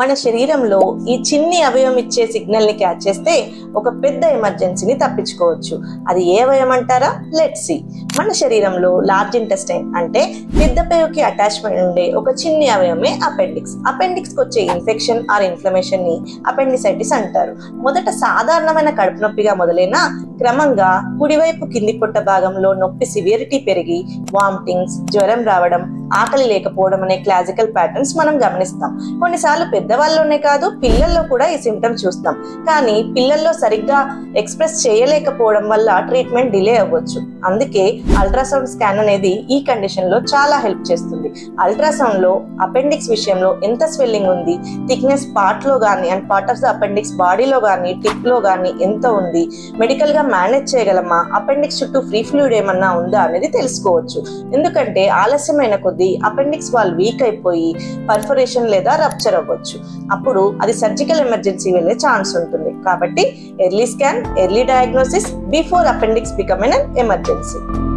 మన శరీరంలో ఈ చిన్ని అవయవం ఇచ్చే సిగ్నల్ ని క్యాచ్ చేస్తే ఒక పెద్ద ఎమర్జెన్సీని తప్పించుకోవచ్చు. అది ఏ అవయవం అంటారా? Let's see. మన శరీరంలో లార్జ్ ఇంటెస్టైన్ అంటే పెద్ద పేగుకి అటాచ్మెంట్ ఉండే ఒక చిన్ని అవయవమే అపెండిక్స్. అపెండిక్స్ కి వచ్చే ఇన్ఫెక్షన్ ఆర్ ఇన్ఫ్లమేషన్ ని అపెండిసైటిస్ అంటారు. మొదట సాధారణమైన కడుపు నొప్పిగా మొదలైన క్రమంగా కుడివైపు కింది పొట్ట భాగంలో నొప్పి సివియరిటీ పెరిగి వామిటింగ్స్, జ్వరం రావడం, ఆకలి లేకపోవడం అనే క్లాసికల్ ప్యాటర్న్స్ మనం గమనిస్తాం. కొన్నిసార్లు పెద్దవాళ్ళలోనే కాదు, పిల్లల్లో కూడా ఈ సిమ్టమ్స్ చూస్తాం. కానీ పిల్లల్లో సరిగ్గా ఎక్స్ప్రెస్ చేయలేకపోవడం వల్ల ట్రీట్మెంట్ డిలే అవ్వచ్చు. అందుకే అల్ట్రాసౌండ్ స్కాన్ అనేది ఈ కండిషన్ లో చాలా హెల్ప్ చేస్తుంది. అల్ట్రాసౌండ్ లో అపెండిక్స్ విషయంలో ఎంత స్వెల్లింగ్ ఉంది, థిక్నెస్ పార్ట్ లో గానీ and part of the appendix బాడీలో గానీ టిప్ లో గానీ ఎంత ఉంది, మెడికల్ గా మేనేజ్ చేయగలమా, అపెండిక్స్ చుట్టూ ఫ్రీ ఫ్లూయిడ్ ఏమన్నా ఉందా అనేది తెలుసుకోవచ్చు. ఎందుకంటే ఆలస్యమైన కొద్ది అపెండిక్స్ వాల్ వీక్ అయిపోయి పర్ఫరేషన్ లేదా రప్చర్ అవ్వచ్చు. అప్పుడు అది సర్జికల్ ఎమర్జెన్సీ వెళ్ళే ఛాన్స్ ఉంటుంది. కాబట్టి early scan, early diagnosis before appendix become an emergency.